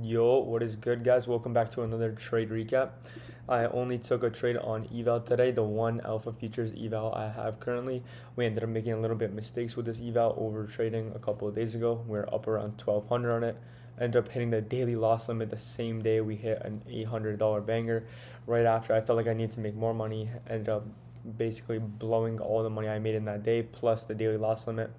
Yo, what is good, guys? Welcome back to another trade recap. I only took a trade on eval today, the one alpha futures eval I have currently. We ended up making a little bit of mistakes with this eval over trading a couple of days ago. We're up around 1200 on it. Ended up hitting the daily loss limit the same day we hit an $800 banger. Right after, I felt like I need to make more money. Ended up basically blowing all the money I made in that day plus the daily loss limit.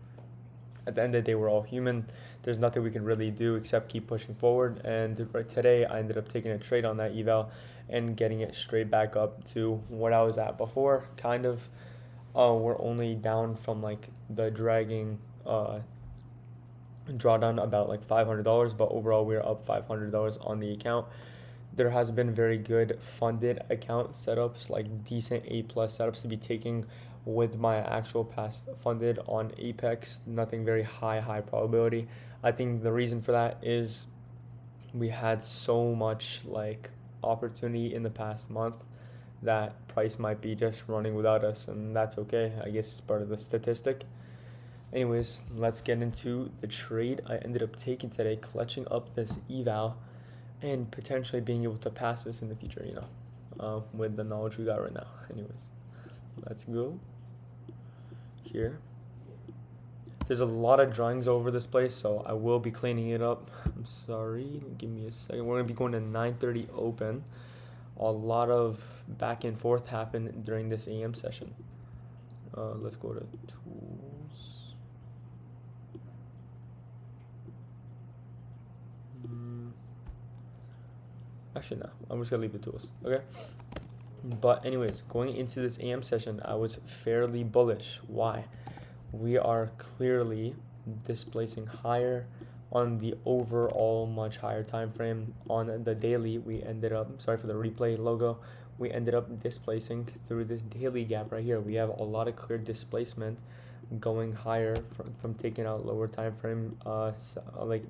At the end of the day, we're all human. There's nothing we can really do except keep pushing forward. And right today, I ended up taking a trade on that eval and getting it straight back up to what I was at before. Kind of, we're only down from like the dragging drawdown about like $500, but overall we're up $500 on the account. There has been very good funded account setups, like decent A plus setups to be taking with my actual past funded on Apex. Nothing very high probability. I think the reason for that is we had so much like opportunity in the past month that price might be just running without us, and that's okay. I guess it's part of the statistic. Anyways, let's get into the trade I ended up taking today, clutching up this eval and potentially being able to pass this in the future, with the knowledge we got right now. Anyways, let's go here. There's a lot of drawings over this place, so I will be cleaning it up. I'm sorry, give me a second. We're gonna be going to 9:30 open. A lot of back and forth happened during this AM session. Let's go to tools. Actually, no, I'm just gonna leave the tools, okay? But anyways, going into this AM session, I was fairly bullish. Why? We are clearly displacing higher on the overall much higher time frame. On the daily, we ended up, sorry for the replay logo, we ended up displacing through this daily gap right here. We have a lot of clear displacement going higher from taking out lower time frame, like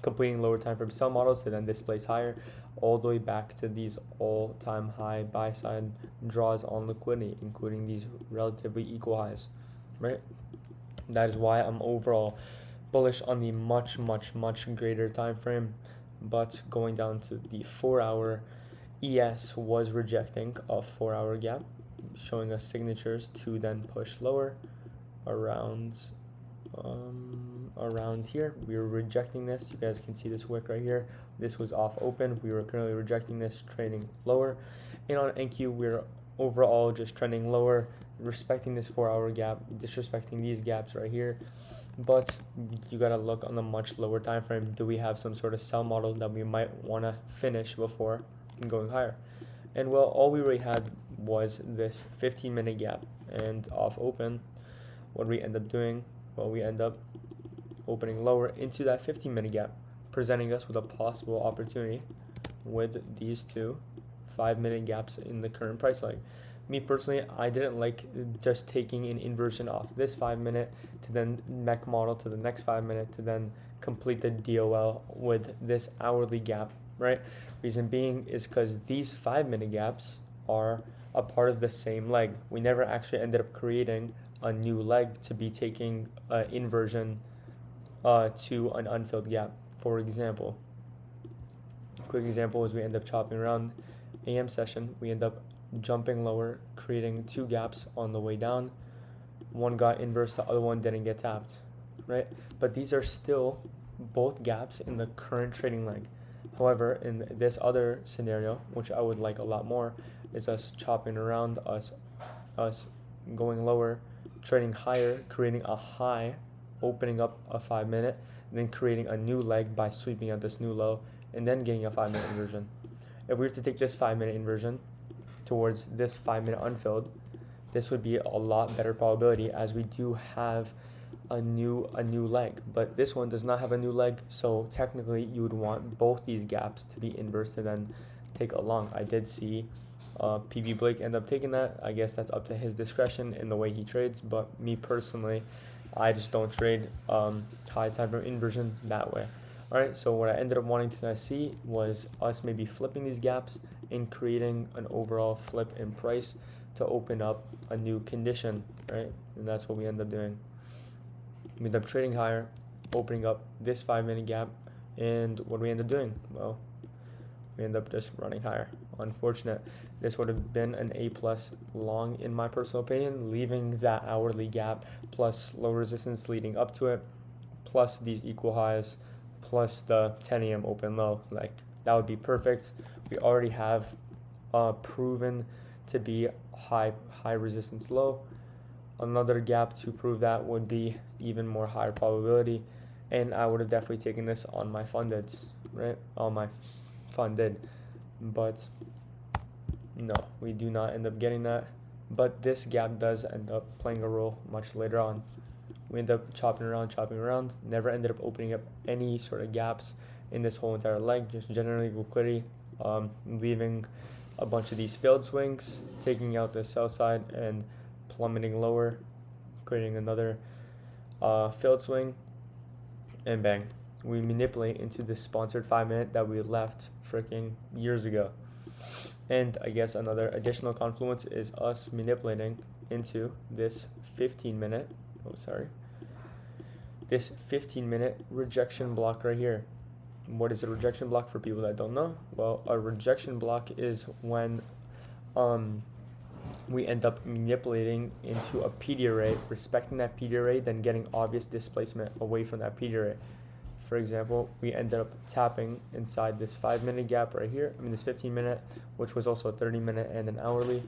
completing lower time frame sell models to then displace higher, all the way back to these all-time high buy side draws on liquidity, including these relatively equal highs, right? That is why I'm overall bullish on the much greater time frame. But going down to the 4-hour, ES was rejecting a 4-hour gap, showing us signatures to then push lower around here. We were rejecting this. You guys can see this wick right here. This was off open. We were currently rejecting this, trading lower. And on NQ, we're overall just trending lower, respecting this 4-hour gap, disrespecting these gaps right here. But you gotta look on the much lower time frame. Do we have some sort of sell model that we might want to finish before going higher? And well, all we really had was this 15-minute gap, and off open, what we end up doing, well, we end up opening lower into that 15-minute gap, presenting us with a possible opportunity with these two 5-minute gaps in the current price leg. Me personally, I didn't like just taking an inversion off this 5-minute to then mech model to the next 5-minute to then complete the DOL with this hourly gap, right? Reason being is because these 5-minute gaps are a part of the same leg. We never actually ended up creating a new leg to be taking an inversion to an unfilled gap. For example, quick example is we end up chopping around AM session. We end up jumping lower, creating two gaps on the way down. One got inverse, the other one didn't get tapped, right? But these are still both gaps in the current trading leg. However, in this other scenario, which I would like a lot more, is us chopping around, us going lower, trading higher, creating a high, opening up a 5-minute, then creating a new leg by sweeping out this new low, and then getting a 5-minute inversion. If we were to take this 5-minute inversion towards this 5-minute unfilled, this would be a lot better probability, as we do have a new leg. But this one does not have a new leg, so technically you would want both these gaps to be inverse to then take a long. I did see PV Blake end up taking that. I guess that's up to his discretion in the way he trades, but me personally, I just don't trade highest time frame inversion that way. Alright, so what I ended up wanting to see was us maybe flipping these gaps and creating an overall flip in price to open up a new condition, right? And that's what we end up doing. We end up trading higher, opening up this 5-minute gap, And what do we end up doing? Well, we end up just running higher. Unfortunate. This would have been an A plus long in my personal opinion, leaving that hourly gap plus low resistance leading up to it, plus these equal highs, plus the 10 a.m. open low. Like, that would be perfect. We already have proven to be high resistance low. Another gap to prove that would be even more higher probability, and I would have definitely taken this on my fundeds, right? On my funded, but no, we do not end up getting that. But this gap does end up playing a role much later on. We end up chopping around, never ended up opening up any sort of gaps in this whole entire leg, just generally liquidity, leaving a bunch of these failed swings, taking out the sell side and plummeting lower, creating another failed swing, and bang, we manipulate into this sponsored 5-minute that we left freaking years ago. And I guess another additional confluence is us manipulating into this 15-minute, this 15-minute rejection block right here. What is a rejection block for people that don't know? Well, a rejection block is when we end up manipulating into a PD array, respecting that PD array, then getting obvious displacement away from that PD array. For example, we ended up tapping inside this 5-minute gap right here, this 15-minute, which was also a 30-minute and an hourly.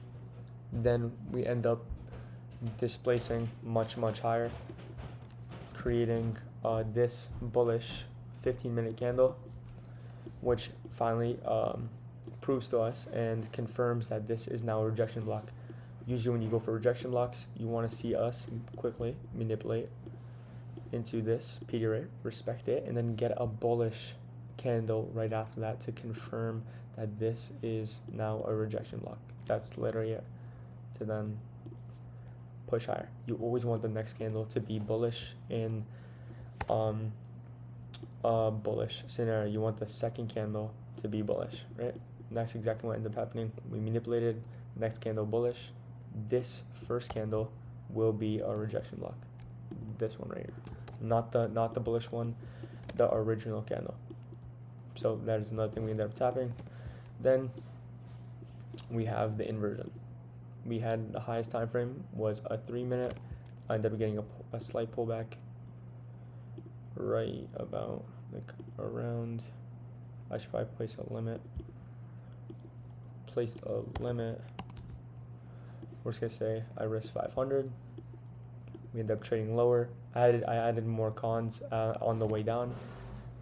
Then we end up displacing much higher, creating this bullish 15-minute candle, which finally proves to us and confirms that this is now a rejection block. Usually when you go for rejection blocks, you want to see us quickly manipulate into this PD array, respect it, and then get a bullish candle right after that to confirm that this is now a rejection block. That's literally it, to then push higher. You always want the next candle to be bullish in a bullish scenario. You want the second candle to be bullish, right? That's exactly what ended up happening. We manipulated, next candle bullish. This first candle will be a rejection block. This one right here, not the bullish one, the original candle. So that is another thing we ended up tapping. Then we have the inversion. We had the highest time frame was a 3-minute. I ended up getting a slight pullback right about like around. I should probably place a limit. Placed a limit. We're just gonna say I risked 500. We ended up trading lower. I added more cons on the way down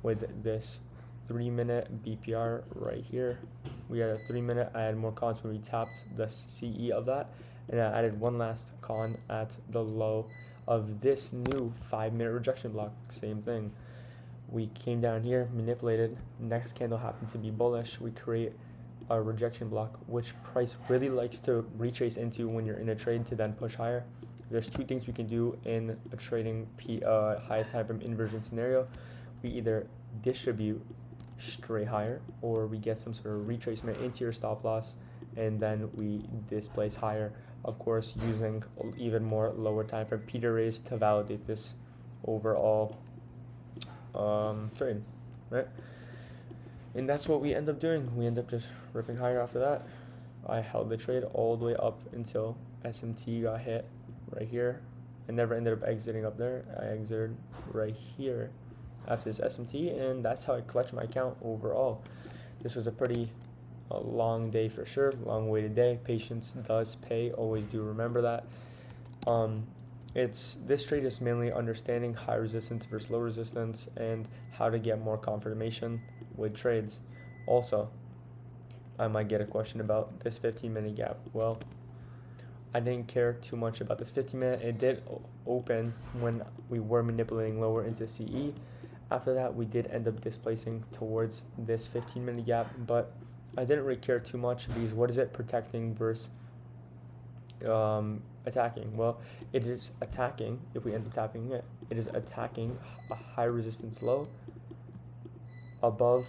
with this 3-minute BPR right here. We had a 3-minute. I added more cons when we tapped the CE of that, and I added one last con at the low of this new 5-minute rejection block. Same thing. We came down here, manipulated. Next candle happened to be bullish. We create a rejection block, which price really likes to retrace into when you're in a trade to then push higher. There's two things we can do in a trading highest time frame inversion scenario. We either distribute straight higher, or we get some sort of retracement into your stop loss, and then we displace higher, of course using even more lower time frame PD arrays to validate this overall trade, right? And that's what we end up doing. We end up just ripping higher after that. I held the trade all the way up until SMT got hit right here. I never ended up exiting up there. I exited right here after this SMT, and that's how I collected my account overall. This was a pretty long day for sure, long weighted day. Patience does pay, always do remember that. This trade is mainly understanding high resistance versus low resistance and how to get more confirmation with trades. Also, I might get a question about this 15-minute gap. Well, I didn't care too much about this 15-minute. It did open when we were manipulating lower into CE. After that, we did end up displacing towards this 15-minute gap, but I didn't really care too much because what is it protecting versus attacking? Well, it is attacking. If we end up tapping it, it is attacking a high resistance low above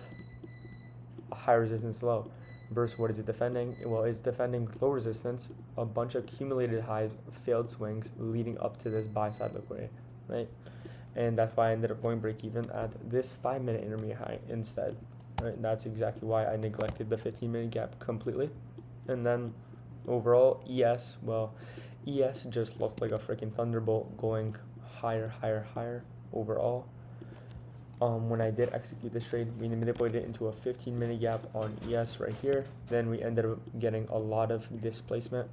a high resistance low. Versus what is it defending? Well, it's defending low resistance, a bunch of accumulated highs, failed swings leading up to this buy side liquidity, right? and that's why I ended up going break even at this 5-minute intermediate high instead. Right, that's exactly why I neglected the 15-minute gap completely. And then overall ES, well, ES just looked like a freaking thunderbolt going higher, higher, higher overall. When I did execute this trade, we manipulated it into a 15-minute gap on ES right here. Then we ended up getting a lot of displacement.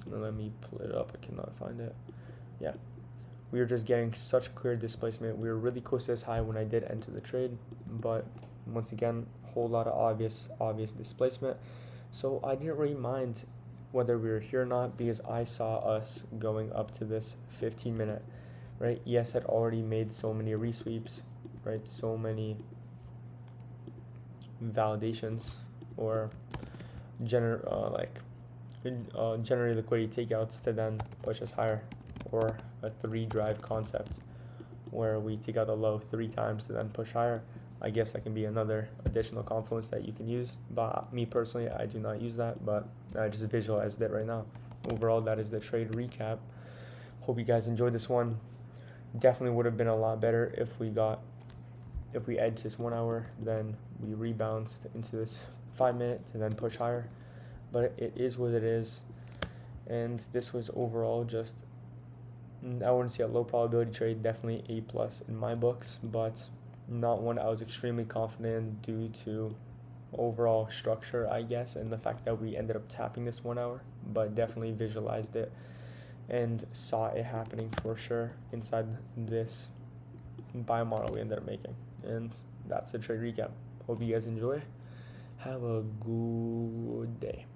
Let me pull it up. I cannot find it. Yeah, we were just getting such clear displacement. We were really close to this high when I did enter the trade, but once again, a whole lot of obvious displacement. So I didn't really mind whether we were here or not, because I saw us going up to this 15-minute. Right, ES had already made so many resweeps, right, so many validations or generate liquidity takeouts to then push us higher, or a 3-drive concept where we take out the low 3 times to then push higher. I guess that can be another additional confluence that you can use, but me personally, I do not use that, but I just visualized it right now. Overall, that is the trade recap. Hope you guys enjoyed this one. Definitely would have been a lot better if we edged this 1 hour, then we rebounced into this 5-minute to then push higher, but it is what it is. And this was overall just, I wouldn't say a low probability trade, definitely A+ in my books, but not one I was extremely confident in due to overall structure, I guess, and the fact that we ended up tapping this 1 hour, but definitely visualized it and saw it happening for sure inside this buy model we ended up making. And that's the trade recap. Hope you guys enjoy. Have a good day.